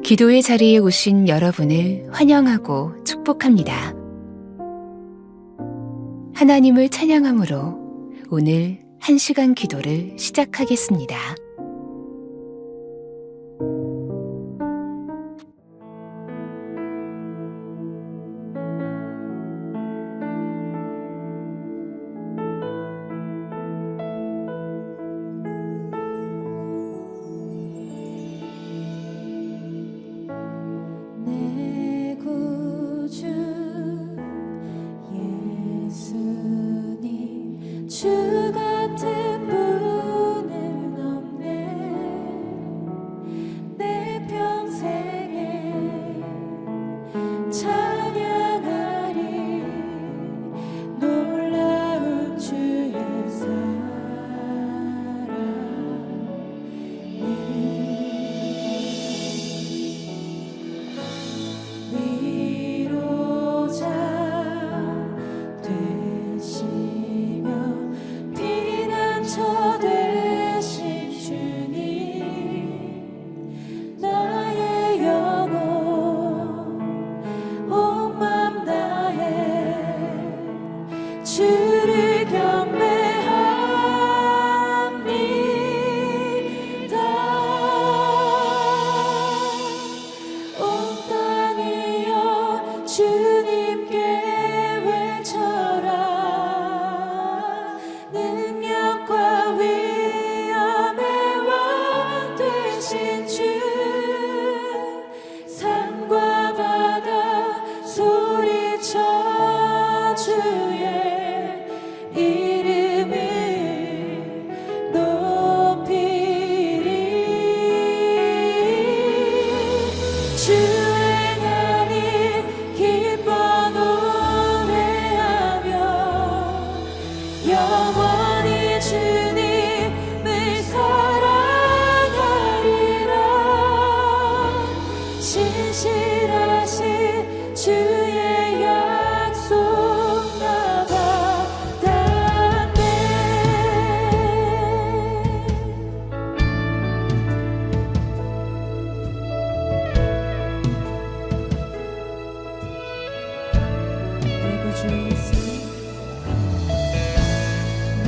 기도의 자리에 오신 여러분을 환영하고 축복합니다. 하나님을 찬양함으로 오늘 1시간 기도를 시작하겠습니다. 주 같은 분은 없네. 내 평생에 찬양하리. 놀라운 주의 사랑이 위로자 되시며 피난처 되신 주님, 나의 영혼 온 맘 다해 주를 경배합니다. 온 땅이여 주님께 외쳐라. 능력과 위엄의 왕 되신 주, 산과 바다 소리쳐 주의 이름을 높이리. 주 행하니 기뻐 노래하며 영원히 주님을 사랑하리라. 신실하신 주의 약속 나 받았네. 내 구주 예수, 내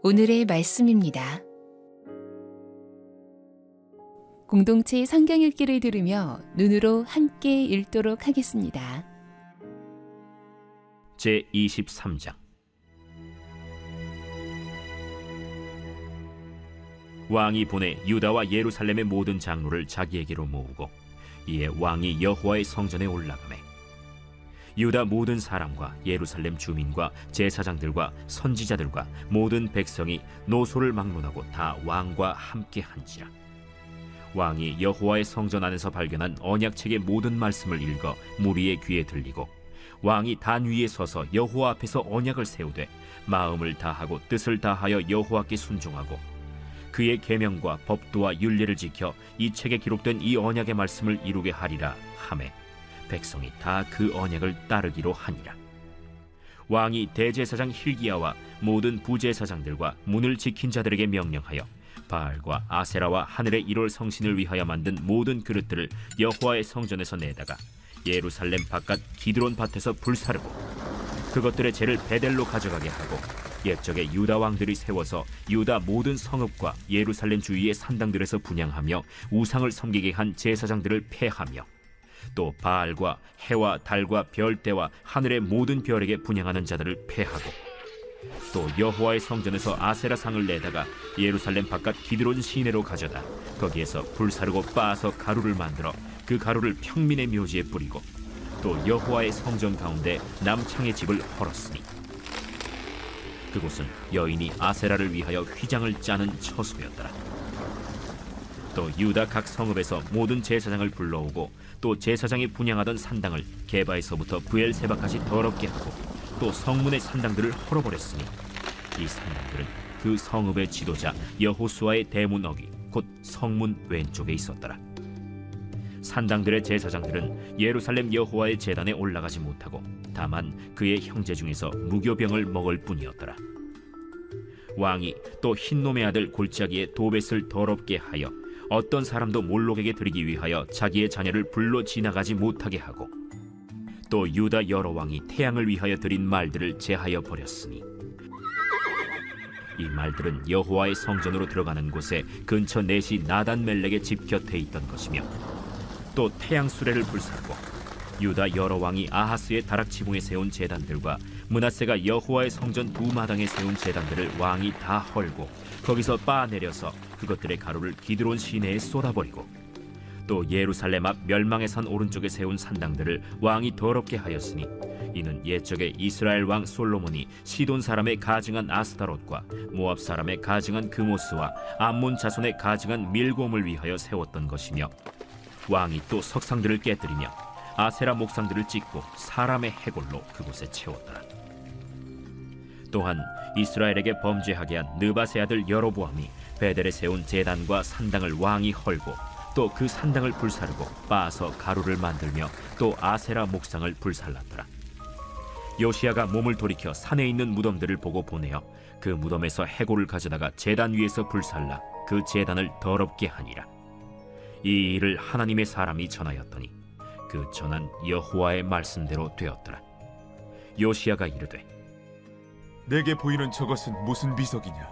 오늘의 말씀입니다. 공동체 성경 읽기를 들으며 눈으로 함께 읽도록 하겠습니다. 제23장 왕이 보내 유다와 예루살렘의 모든 장로를 자기에게로 모으고 이에 왕이 여호와의 성전에 올라가매 유다 모든 사람과 예루살렘 주민과 제사장들과 선지자들과 모든 백성이 노소를 막론하고 다 왕과 함께 한지라. 왕이 여호와의 성전 안에서 발견한 언약책의 모든 말씀을 읽어 무리의 귀에 들리고 왕이 단 위에 서서 여호와 앞에서 언약을 세우되 마음을 다하고 뜻을 다하여 여호와께 순종하고 그의 계명과 법도와 율례를 지켜 이 책에 기록된 이 언약의 말씀을 이루게 하리라 하매 백성이 다 그 언약을 따르기로 하니라. 왕이 대제사장 hil기야와 모든 부제사장들과 문을 지킨 자들에게 명령하여 바알과 아세라와 하늘의 1월 성신을 위하여 만든 모든 그릇들을 여호와의 성전에서 내다가 예루살렘 바깥 기드론 밭에서 불사르고 그것들의 재를 베델로 가져가게 하고 옛적에 유다 왕들이 세워서 유다 모든 성읍과 예루살렘 주위의 산당들에서 분향하며 우상을 섬기게 한 제사장들을 폐하며 또 바알과 해와 달과 별대와 하늘의 모든 별에게 분향하는 자들을 폐하고 또 여호와의 성전에서 아세라상을 내다가 예루살렘 바깥 기드론 시내로 가져다 거기에서 불사르고 빻아서 가루를 만들어 그 가루를 평민의 묘지에 뿌리고 또 여호와의 성전 가운데 남창의 집을 헐었으니 그곳은 여인이 아세라를 위하여 휘장을 짜는 처소였더라. 또 유다 각 성읍에서 모든 제사장을 불러오고 또 제사장이 분향하던 산당을 게바에서부터 브엘세바까지 더럽게 하고 또 성문의 산당들을 헐어버렸으니 이 산당들은 그 성읍의 지도자 여호수아의 대문 어귀 곧 성문 왼쪽에 있었더라. 산당들의 제사장들은 예루살렘 여호와의 제단에 올라가지 못하고 다만 그의 형제 중에서 무교병을 먹을 뿐이었더라. 왕이 또 흰놈의 아들 골짜기에 도벳을 더럽게 하여 어떤 사람도 몰록에게 드리기 위하여 자기의 자녀를 불로 지나가지 못하게 하고 또 유다 여러 왕이 태양을 위하여 드린 말들을 제하여 버렸으니 이 말들은 여호와의 성전으로 들어가는 곳에 근처 넷이 나단멜렉의 집 곁에 있던 것이며 또 태양 수레를 불사르고 유다 여러 왕이 아하스의 다락지붕에 세운 제단들과 므낫세가 여호와의 성전 두 마당에 세운 제단들을 왕이 다 헐고 거기서 빻아내려서 그것들의 가루를 기드론 시내에 쏟아버리고 또 예루살렘 앞 멸망의 산 오른쪽에 세운 산당들을 왕이 더럽게 하였으니 이는 옛적에 이스라엘 왕 솔로몬이 시돈 사람의 가증한 아스타롯과 모압 사람의 가증한 그모스와 암몬 자손의 가증한 밀곰을 위하여 세웠던 것이며 왕이 또 석상들을 깨뜨리며 아세라 목상들을 찍고 사람의 해골로 그곳에 채웠더라. 또한 이스라엘에게 범죄하게 한 느밧의 아들 여로보암이 베델에 세운 제단과 산당을 왕이 헐고 또 그 산당을 불사르고 빻아서 가루를 만들며 또 아세라 목상을 불살랐더라. 요시야가 몸을 돌이켜 산에 있는 무덤들을 보고 보내어 그 무덤에서 해골을 가져다가 제단 위에서 불살라 그 제단을 더럽게 하니라. 이 일을 하나님의 사람이 전하였더니 그 전한 여호와의 말씀대로 되었더라. 요시야가 이르되 내게 보이는 저것은 무슨 비석이냐?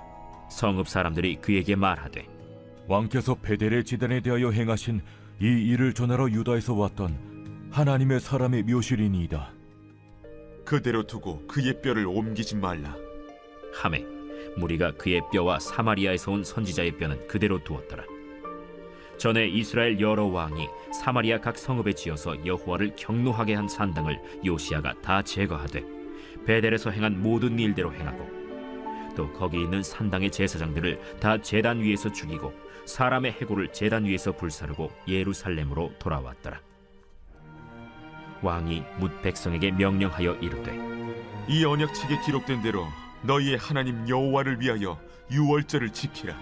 성읍 사람들이 그에게 말하되 왕께서 베델의 지단에 대하여 행하신 이 일을 전하러 유다에서 왔던 하나님의 사람의 묘실이니이다. 그대로 두고 그의 뼈를 옮기지 말라. 하매 무리가 그의 뼈와 사마리아에서 온 선지자의 뼈는 그대로 두었더라. 전에 이스라엘 여러 왕이 사마리아 각 성읍에 지어서 여호와를 경노하게 한 산당을 요시야가 다 제거하되 베델에서 행한 모든 일대로 행하고 또 거기 있는 산당의 제사장들을 다 제단 위에서 죽이고 사람의 해골을 제단 위에서 불사르고 예루살렘으로 돌아왔더라. 왕이 뭇 백성에게 명령하여 이르되 이 언약책에 기록된 대로 너희의 하나님 여호와를 위하여 유월절을 지키라.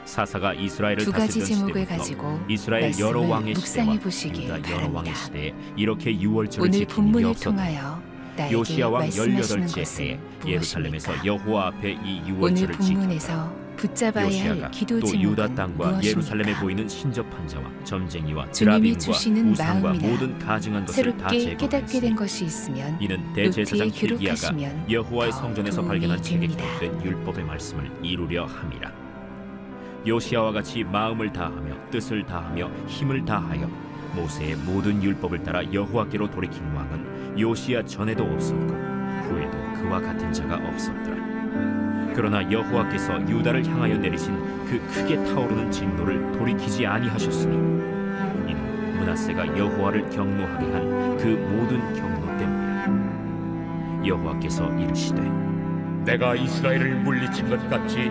사사가 이스라엘을 두 가지 다스리던 제목을 시대부터 가지고 이스라엘 여러 말씀을 왕의 묵상해 시대와 보시길 유다 여러 왕의 바랍니다. 시대에 이렇게 유월절을 오늘 지킨 일이 본문을 없었다. 통하여 나에게 요시야 왕 말씀하시는 18째 해에 것은 예루살렘에서 무엇입니까? 여호와 앞에 이 오늘 유월절을 지켰다. 본문에서 붙잡아야 요시아가 할 기도 또 제목은 유다 땅과 무엇입니까? 예루살렘에 보이는 신접한 자와 점쟁이와 주님이 드라빔과 주시는 우상과 마음이나 모든 가증한 것을 다 새롭게 깨닫게 된 제거하였으니 것이 있으면 이는 대제사장 노트에 hil기야가 기록하시면 여호와의 더 성전에서 도움이 발견한 책에 됩니다. 기록된 율법의 말씀을 이루려 함이라. 요시아와 같이 마음을 다하며 뜻을 다하며 힘을 다하여 모세의 모든 율법을 따라 여호와께로 돌이킨 왕은 요시아 전에도 없었고 후에도 그와 같은 자가 없었더라. 그러나 여호와께서 유다를 향하여 내리신 그 크게 타오르는 진노를 돌이키지 아니하셨으니 이는 므낫세가 여호와를 경노하게 한 그 모든 경노 때문이라. 여호와께서 이르시되 내가 이스라엘을 물리친 것 같이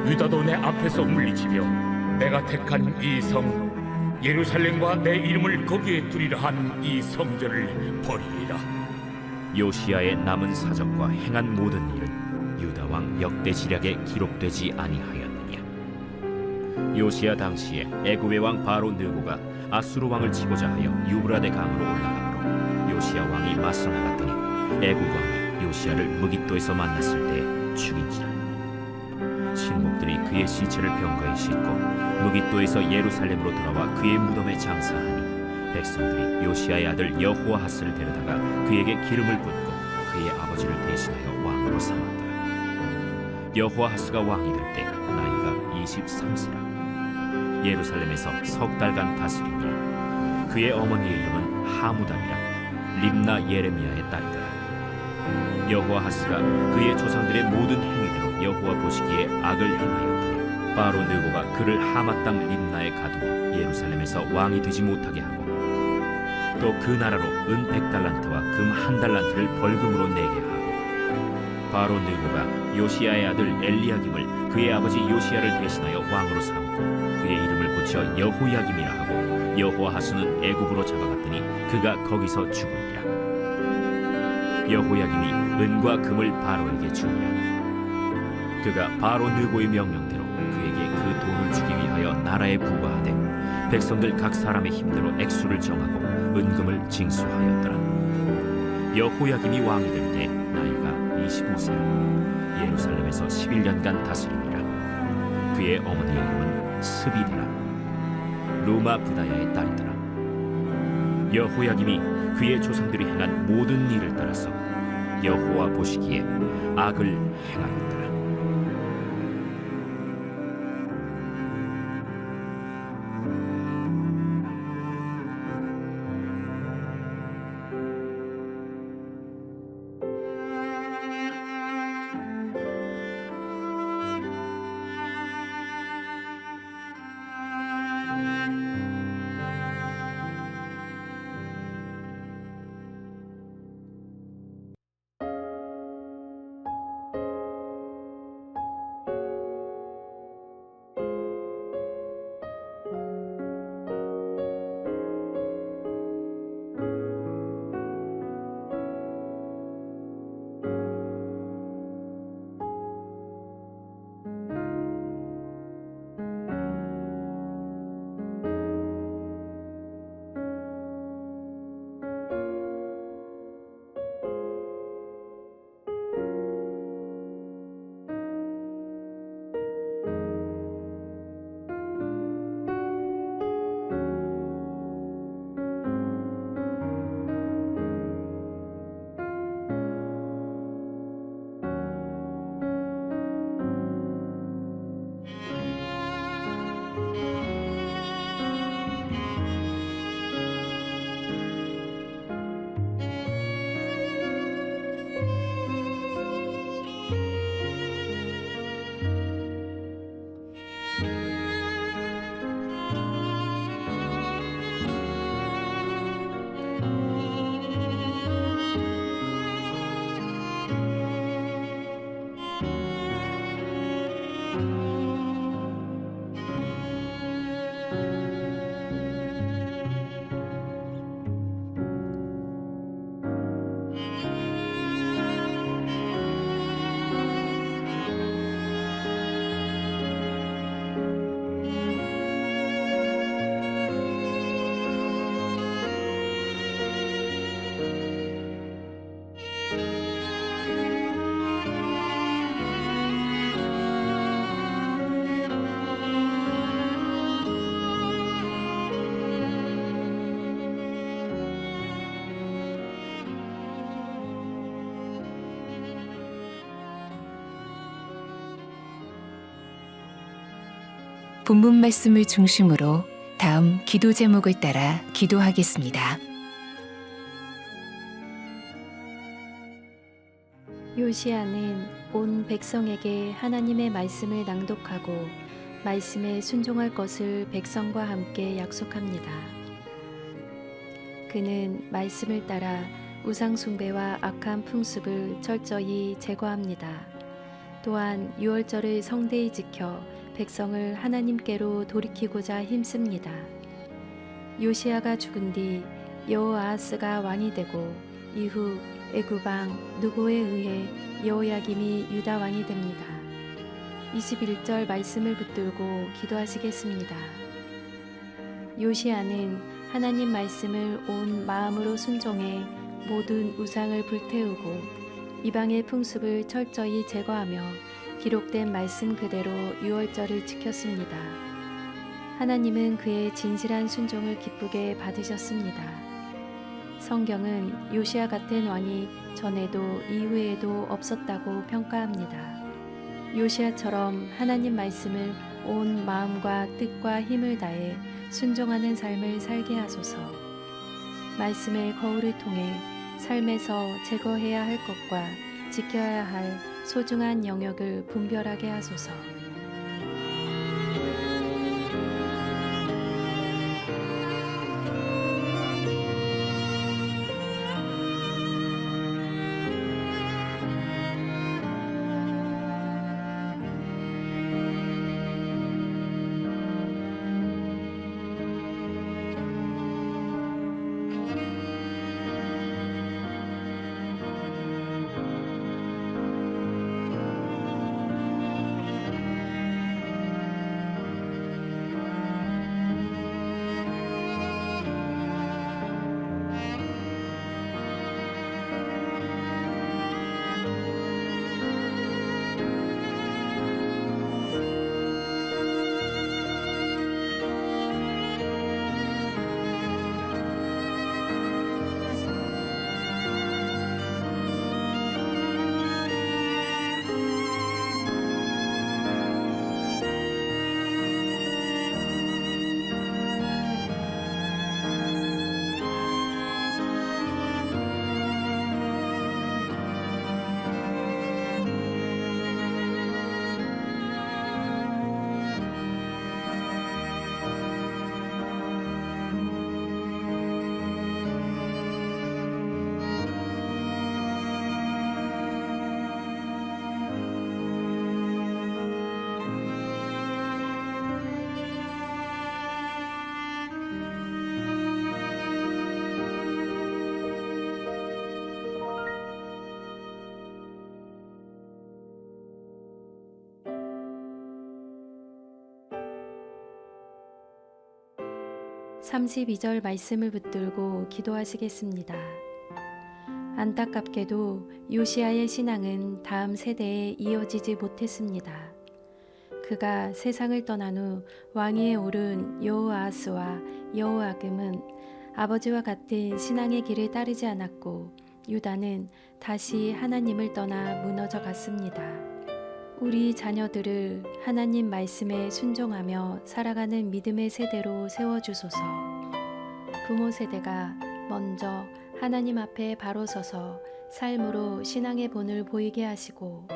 유다도 내 앞에서 물리치며 내가 택한 이 성 예루살렘과 내 이름을 거기에 두리라 한 이 성전을 버리리라. 요시아의 남은 사적과 행한 모든 일은 유다 왕 역대 지략에 기록되지 아니하였느냐. 요시아 당시에 애굽의 왕 바로 느고가 아수르 왕을 치고자 하여 유브라데 강으로 올라가므로 요시아 왕이 맞서 나갔더니 애굽 왕이 요시아를 무깃도에서 만났을 때 죽인지라. 신복들이 그의 시체를 병거에 싣고 무깃도에서 예루살렘으로 돌아와 그의 무덤에 장사하니 백성들이 요시아의 아들 여호아하스를 데려다가 그에게 기름을 붓고 그의 아버지를 대신하여 왕으로 삼았더라. 여호아하스가 왕이 될 때 나이가 23세라. 예루살렘에서 석 달간 다스리니라. 그의 어머니의 이름은 하무달이라 림나 예레미야의 딸이더라. 여호아하스가 그의 조상들의 모든 행위대로 여호와 보시기에 악을 행하였더니 바로 느고가 그를 하마 땅 림나에 가두어 예루살렘에서 왕이 되지 못하게 하고 또 그 나라로 은 100달란트와 금 1달란트를 벌금으로 내게 하고 바로 느고가 요시아의 아들 엘리야김을 그의 아버지 요시아를 대신하여 왕으로 삼고 그의 이름을 붙여 여호야김이라 하고 여호아하스는 애굽으로 잡아갔더니 그가 거기서 죽으니라. 여호야김이 은과 금을 바로에게 주니라. 그가 바로 느고의 명령대로 그에게 그 돈을 주기 위하여 나라에 부과하되 백성들 각 사람의 힘대로 액수를 정하고 은금을 징수하였더라. 여호야김이 왕이 될 때 나이가 25세라. 예루살렘에서 11년간 다스리니라. 그의 어머니의 이름은 스비드라 루마 부다야의 딸이더라. 여호야김이 그의 조상들이 행한 모든 일을 따라서 여호와 보시기에 악을 행하였더라. 본문 말씀을 중심으로 다음 기도 제목을 따라 기도하겠습니다. 요시야는 온 백성에게 하나님의 말씀을 낭독하고 말씀에 순종할 것을 백성과 함께 약속합니다. 그는 말씀을 따라 우상 숭배와 악한 풍습을 철저히 제거합니다. 또한 유월절을 성대히 지켜 백성을 하나님께로 돌이키고자 힘씁니다. 요시야가 죽은 뒤 여호아하스가 왕이 되고 이후 애굽왕 느고에 의해 여호야김이 유다 왕이 됩니다. 21절 말씀을 붙들고 기도하시겠습니다. 요시야는 하나님 말씀을 온 마음으로 순종해 모든 우상을 불태우고 이방의 풍습을 철저히 제거하며 기록된 말씀 그대로 유월절을 지켰습니다. 하나님은 그의 진실한 순종을 기쁘게 받으셨습니다. 성경은 요시야 같은 왕이 전에도 이후에도 없었다고 평가합니다. 요시야처럼 하나님 말씀을 온 마음과 뜻과 힘을 다해 순종하는 삶을 살게 하소서. 말씀의 거울을 통해 삶에서 제거해야 할 것과 지켜야 할 소중한 영역을 분별하게 하소서. (32절) 말씀을 붙들고 기도하시겠습니다. 안타깝게도 요시야의 신앙은 다음 세대에 이어지지 못했습니다. 그가 세상을 떠난 후 왕위에 오른 여호아하스와 여호야김은 아버지와 같은 신앙의 길을 따르지 않았고 유다는 다시 하나님을 떠나 무너져 갔습니다. 우리 자녀들을 하나님 말씀에 순종하며 살아가는 믿음의 세대로 세워주소서. 부모 세대가 먼저 하나님 앞에 바로 서서 삶으로 신앙의 본을 보이게 하시고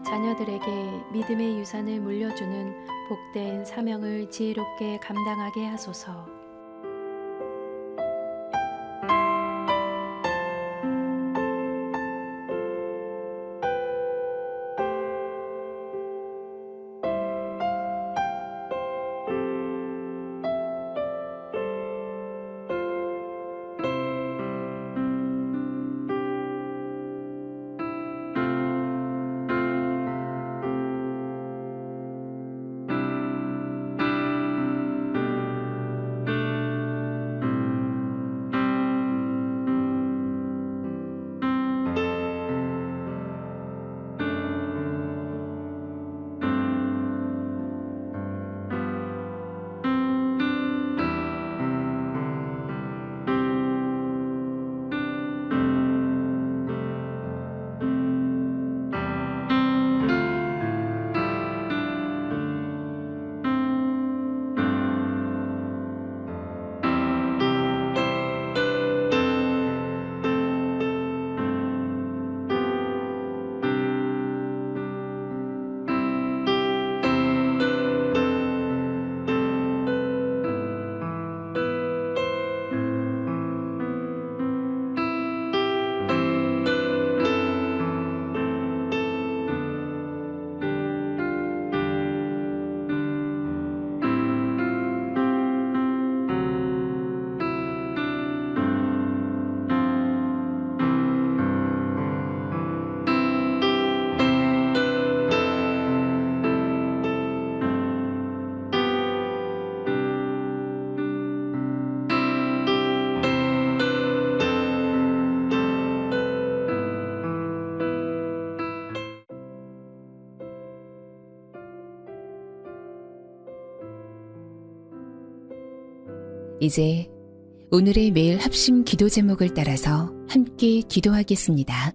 자녀들에게 믿음의 유산을 물려주는 복된 사명을 지혜롭게 감당하게 하소서. 이제 오늘의 매일 합심 기도 제목을 따라서 함께 기도하겠습니다.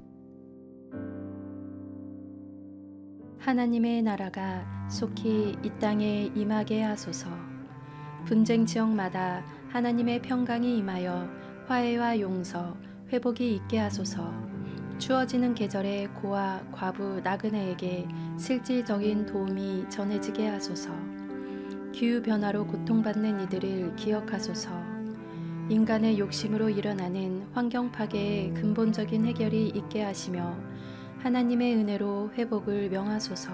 하나님의 나라가 속히 이 땅에 임하게 하소서. 분쟁 지역마다 하나님의 평강이 임하여 화해와 용서, 회복이 있게 하소서. 추워지는 계절에 고아, 과부, 나그네에게 실질적인 도움이 전해지게 하소서. 기후 변화로 고통받는 이들을 기억하소서. 인간의 욕심으로 일어나는 환경 파괴의 근본적인 해결이 있게 하시며 하나님의 은혜로 회복을 명하소서.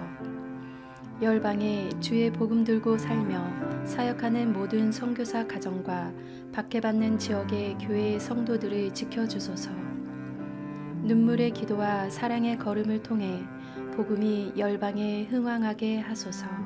열방에 주의 복음 들고 살며 사역하는 모든 선교사 가정과 박해받는 지역의 교회의 성도들을 지켜주소서. 눈물의 기도와 사랑의 걸음을 통해 복음이 열방에 흥왕하게 하소서.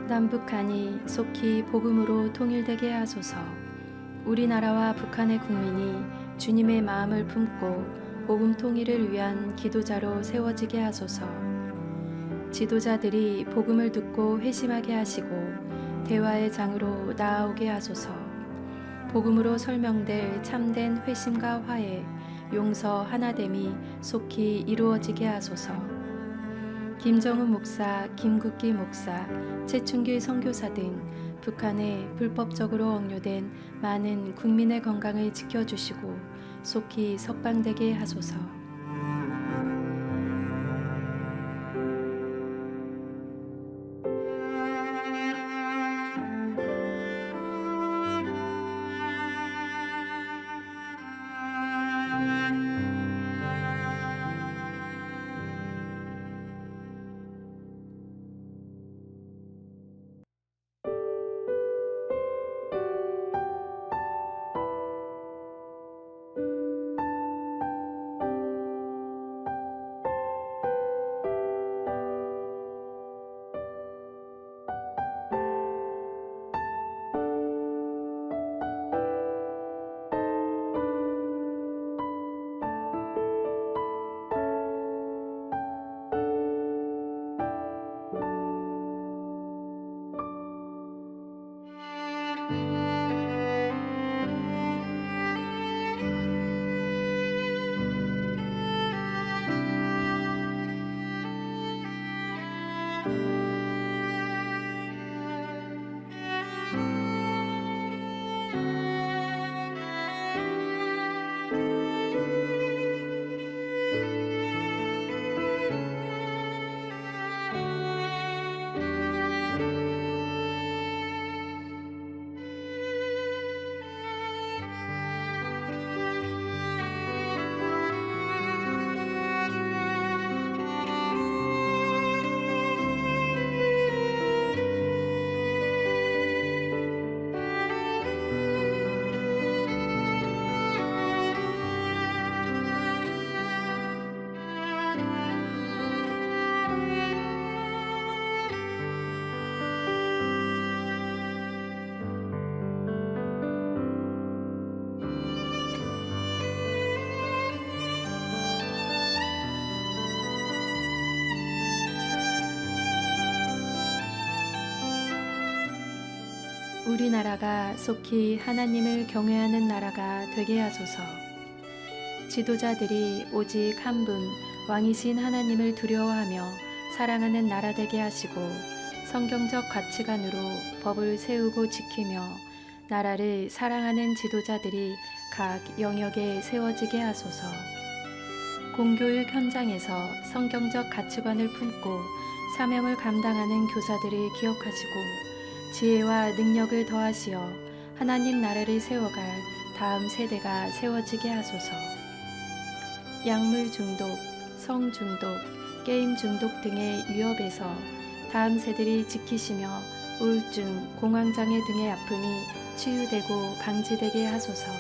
남북한이 속히 복음으로 통일되게 하소서. 우리나라와 북한의 국민이 주님의 마음을 품고 복음 통일을 위한 기도자로 세워지게 하소서. 지도자들이 복음을 듣고 회심하게 하시고 대화의 장으로 나아오게 하소서. 복음으로 설명될 참된 회심과 화해, 용서, 하나됨이 속히 이루어지게 하소서. 김정은 목사, 김국기 목사, 최충길 선교사 등 북한에 불법적으로 억류된 많은 국민의 건강을 지켜주시고 속히 석방되게 하소서. 우리나라가 속히 하나님을 경외하는 나라가 되게 하소서. 지도자들이 오직 한 분 왕이신 하나님을 두려워하며 사랑하는 나라 되게 하시고 성경적 가치관으로 법을 세우고 지키며 나라를 사랑하는 지도자들이 각 영역에 세워지게 하소서. 공교육 현장에서 성경적 가치관을 품고 사명을 감당하는 교사들을 기억하시고 지혜와 능력을 더하시어 하나님 나라를 세워갈 다음 세대가 세워지게 하소서. 약물 중독, 성 중독, 게임 중독 등의 위협에서 다음 세대를 지키시며 우울증, 공황장애 등의 아픔이 치유되고 방지되게 하소서.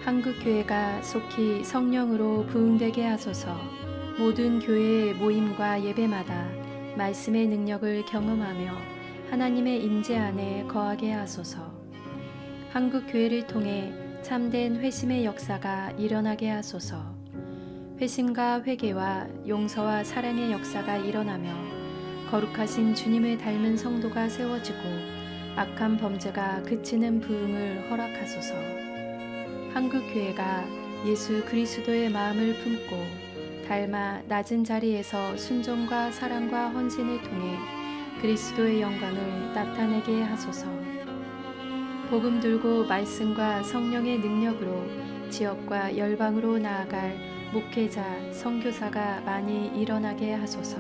한국교회가 속히 성령으로 부흥되게 하소서. 모든 교회의 모임과 예배마다 말씀의 능력을 경험하며 하나님의 임재 안에 거하게 하소서. 한국교회를 통해 참된 회심의 역사가 일어나게 하소서. 회심과 회개와 용서와 사랑의 역사가 일어나며 거룩하신 주님을 닮은 성도가 세워지고 악한 범죄가 그치는 부흥을 허락하소서. 한국교회가 예수 그리스도의 마음을 품고 닮아 낮은 자리에서 순종과 사랑과 헌신을 통해 그리스도의 영광을 나타내게 하소서. 복음 들고 말씀과 성령의 능력으로 지역과 열방으로 나아갈 목회자, 선교사가 많이 일어나게 하소서.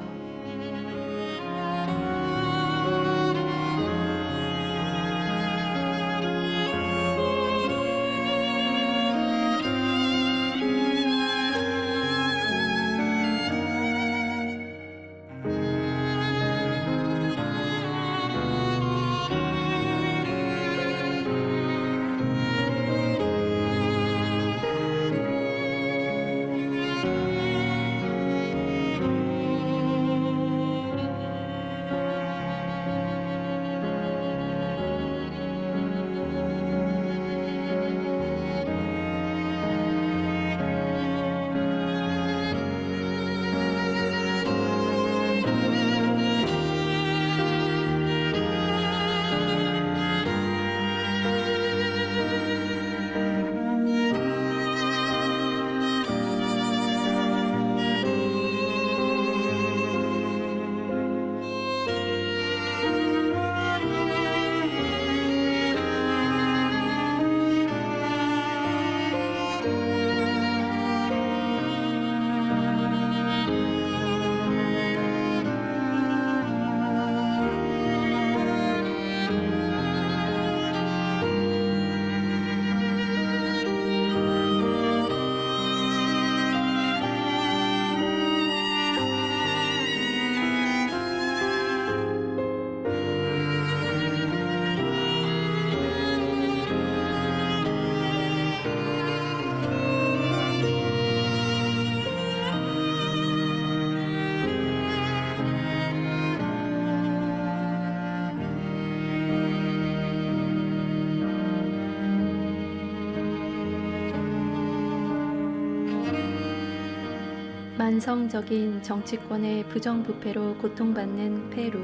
만성적인 정치권의 부정부패로 고통받는 페루.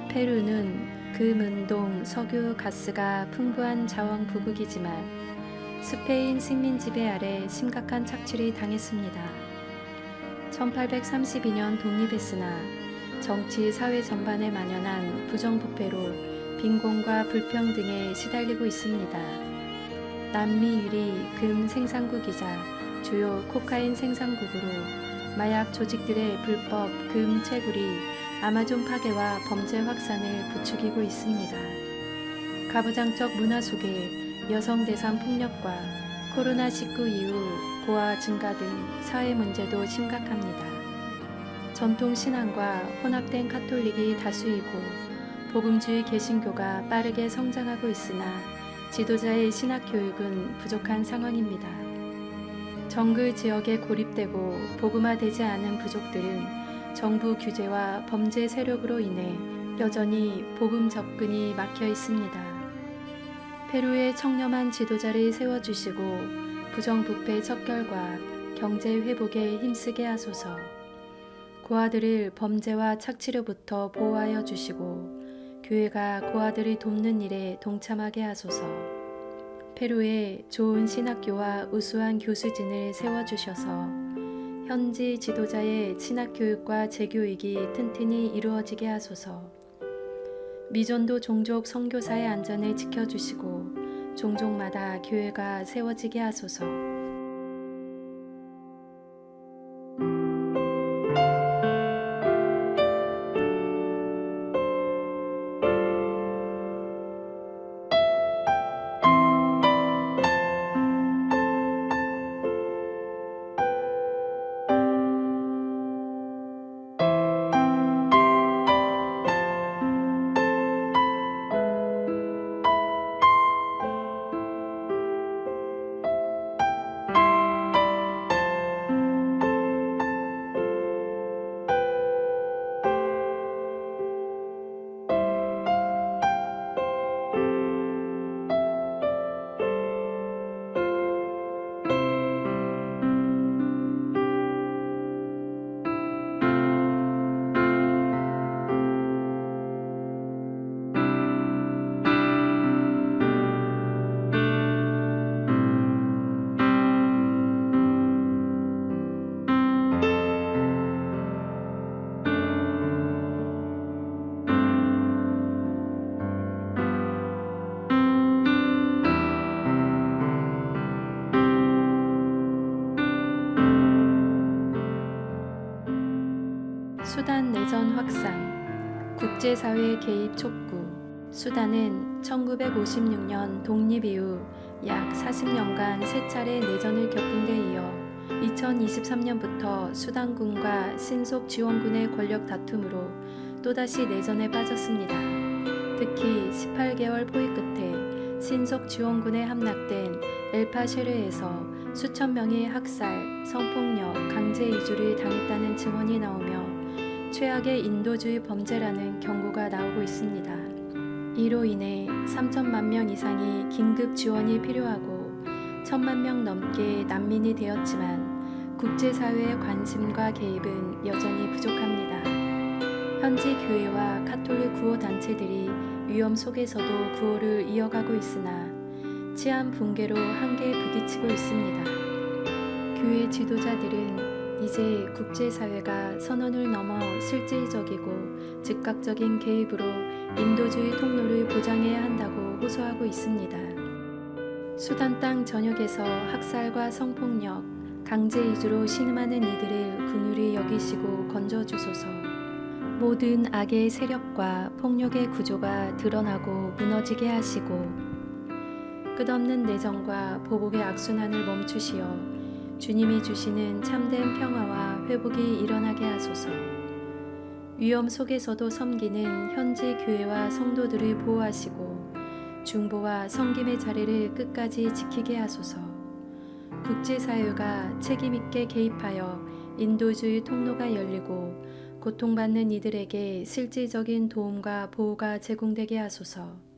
페루는 금은동 석유 가스가 풍부한 자원 부국이지만 스페인 식민 지배 아래 심각한 착취를 당했습니다. 1832년 독립했으나 정치 사회 전반에 만연한 부정부패로 빈곤과 불평등에 시달리고 있습니다. 남미 유리 금 생산국이자 주요 코카인 생산국으로 마약 조직들의 불법 금 채굴이 아마존 파괴와 범죄 확산을 부추기고 있습니다. 가부장적 문화 속에 여성 대상 폭력과 코로나19 이후 고아 증가 등 사회 문제도 심각합니다. 전통 신앙과 혼합된 카톨릭이 다수이고 복음주의 개신교가 빠르게 성장하고 있으나 지도자의 신학 교육은 부족한 상황입니다. 정글 지역에 고립되고 복음화되지 않은 부족들은 정부 규제와 범죄 세력으로 인해 여전히 복음 접근이 막혀 있습니다. 페루의 청렴한 지도자를 세워주시고 부정부패 척결과 경제 회복에 힘쓰게 하소서. 고아들을 범죄와 착취로부터 보호하여 주시고 교회가 고아들을 돕는 일에 동참하게 하소서. 페루에 좋은 신학교와 우수한 교수진을 세워주셔서 현지 지도자의 신학교육과 재교육이 튼튼히 이루어지게 하소서. 미전도 종족 선교사의 안전을 지켜주시고 종족마다 교회가 세워지게 하소서. 수단 내전 확산, 국제사회 개입 촉구. 수단은 1956년 독립 이후 약 40년간 세 차례 내전을 겪은 데 이어 2023년부터 수단군과 신속 지원군의 권력 다툼으로 또다시 내전에 빠졌습니다. 특히 18개월 포위 끝에 신속 지원군에 함락된 엘파쉐르에서 수천 명이 학살, 성폭력, 강제 이주를 당했다는 증언이 나오며 최악의 인도주의 범죄라는 경고가 나오고 있습니다. 이로 인해 3천만 명 이상이 긴급 지원이 필요하고 1천만 명 넘게 난민이 되었지만 국제사회의 관심과 개입은 여전히 부족합니다. 현지 교회와 카톨릭 구호단체들이 위험 속에서도 구호를 이어가고 있으나 치안 붕괴로 한계에 부딪히고 있습니다. 교회 지도자들은 이제 국제사회가 선언을 넘어 실질적이고 즉각적인 개입으로 인도주의 통로를 보장해야 한다고 호소하고 있습니다. 수단 땅 전역에서 학살과 성폭력, 강제 이주로 신음하는 이들을 긍휼히 여기시고 건져주소서. 모든 악의 세력과 폭력의 구조가 드러나고 무너지게 하시고 끝없는 내정과 보복의 악순환을 멈추시어 주님이 주시는 참된 평화와 회복이 일어나게 하소서. 위험 속에서도 섬기는 현지 교회와 성도들을 보호하시고 중보와 섬김의 자리를 끝까지 지키게 하소서. 국제사회가 책임있게 개입하여 인도주의 통로가 열리고 고통받는 이들에게 실질적인 도움과 보호가 제공되게 하소서.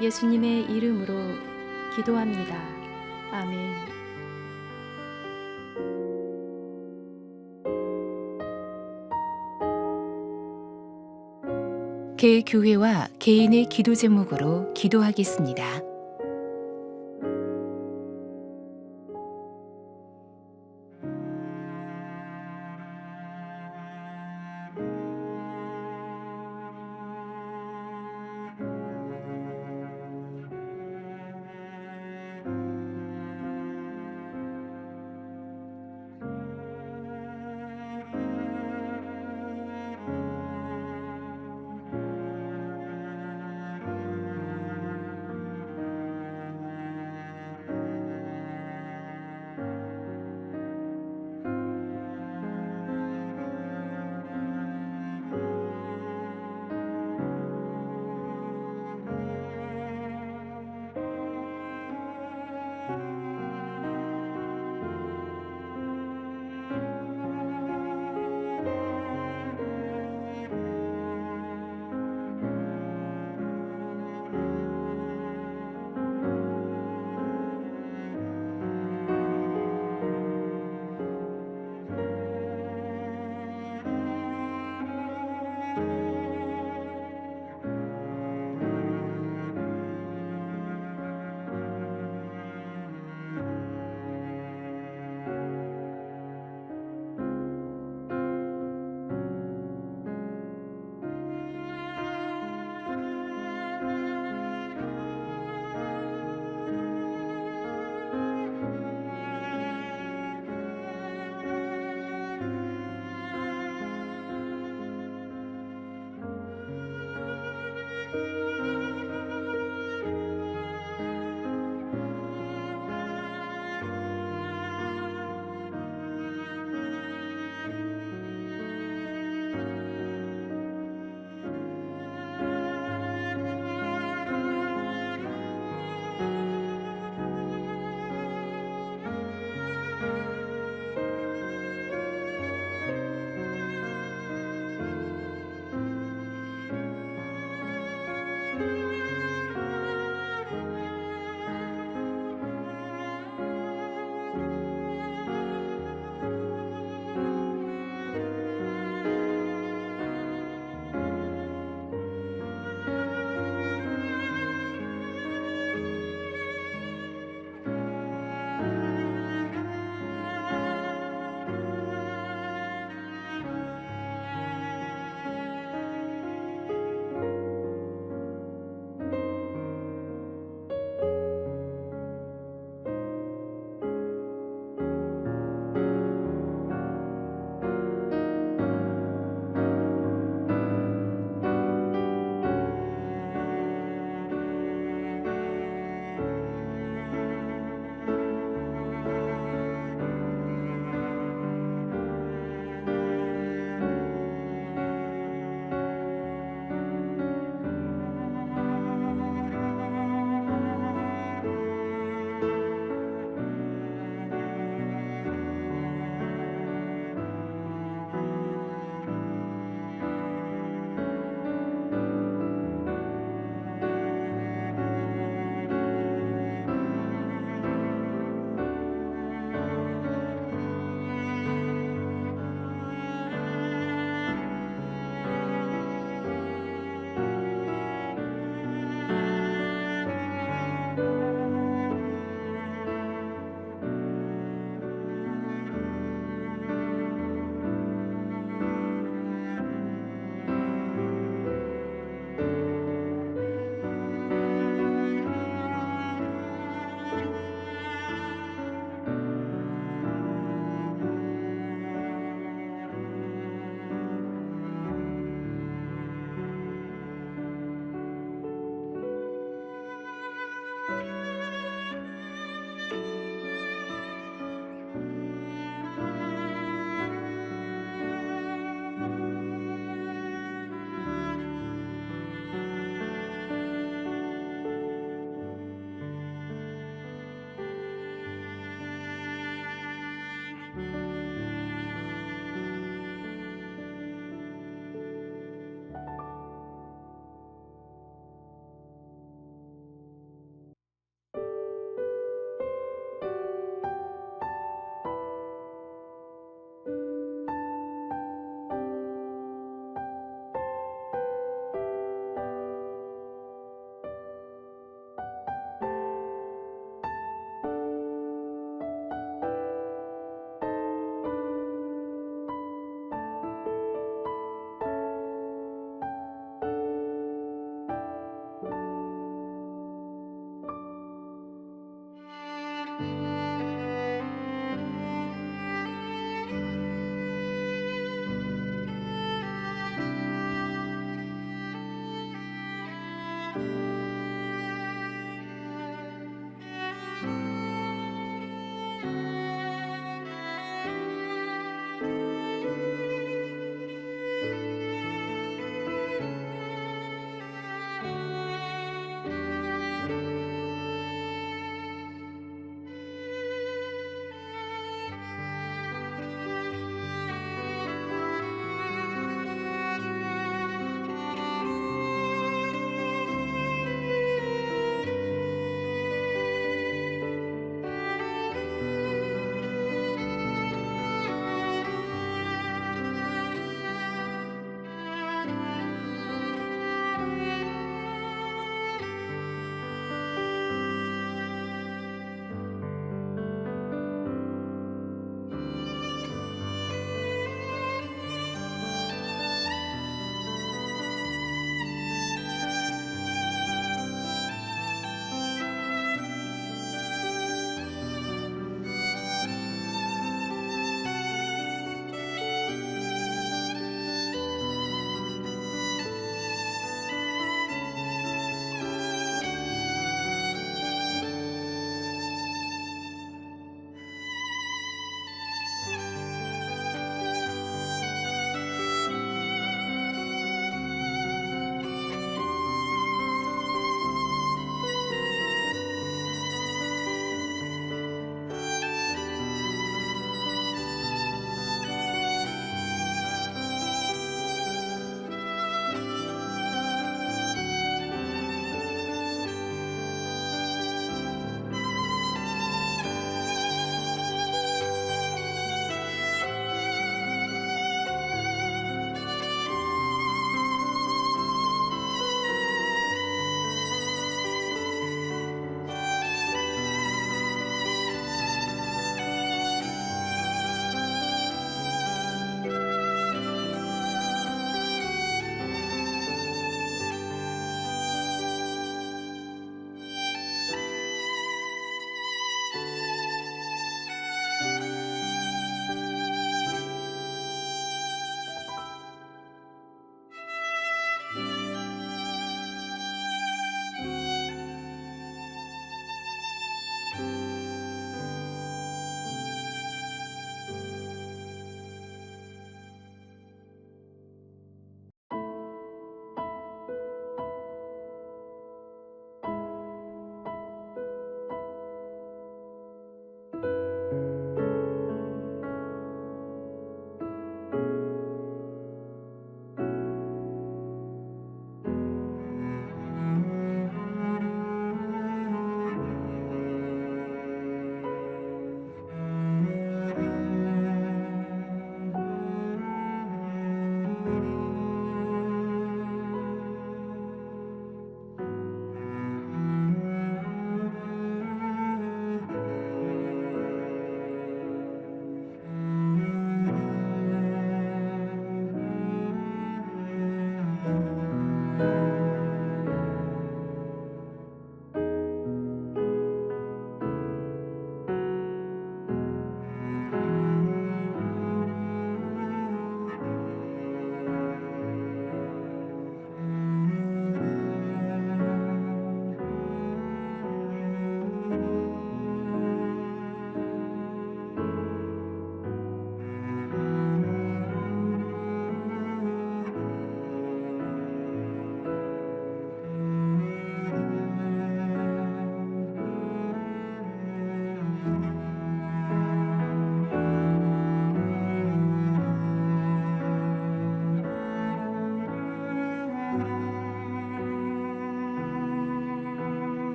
예수님의 이름으로 기도합니다. 아멘. 개교회와 개인의 기도 제목으로 기도하겠습니다.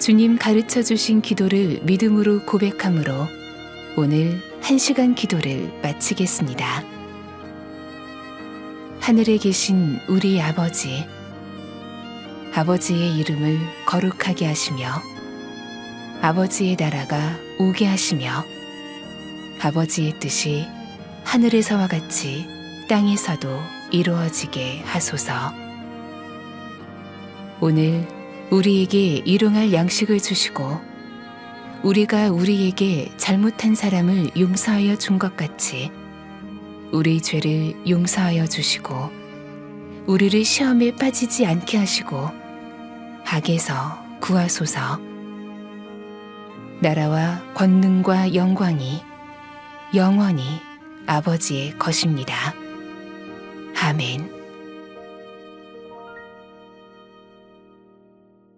주님 가르쳐 주신 기도를 믿음으로 고백함으로 오늘 1시간 기도를 마치겠습니다. 하늘에 계신 우리 아버지, 아버지의 이름을 거룩하게 하시며 아버지의 나라가 오게 하시며 아버지의 뜻이 하늘에서와 같이 땅에서도 이루어지게 하소서. 오늘 우리에게 일용할 양식을 주시고 우리가 우리에게 잘못한 사람을 용서하여 준 것 같이 우리 죄를 용서하여 주시고 우리를 시험에 빠지지 않게 하시고 악에서 구하소서. 나라와 권능과 영광이 영원히 아버지의 것입니다. 아멘.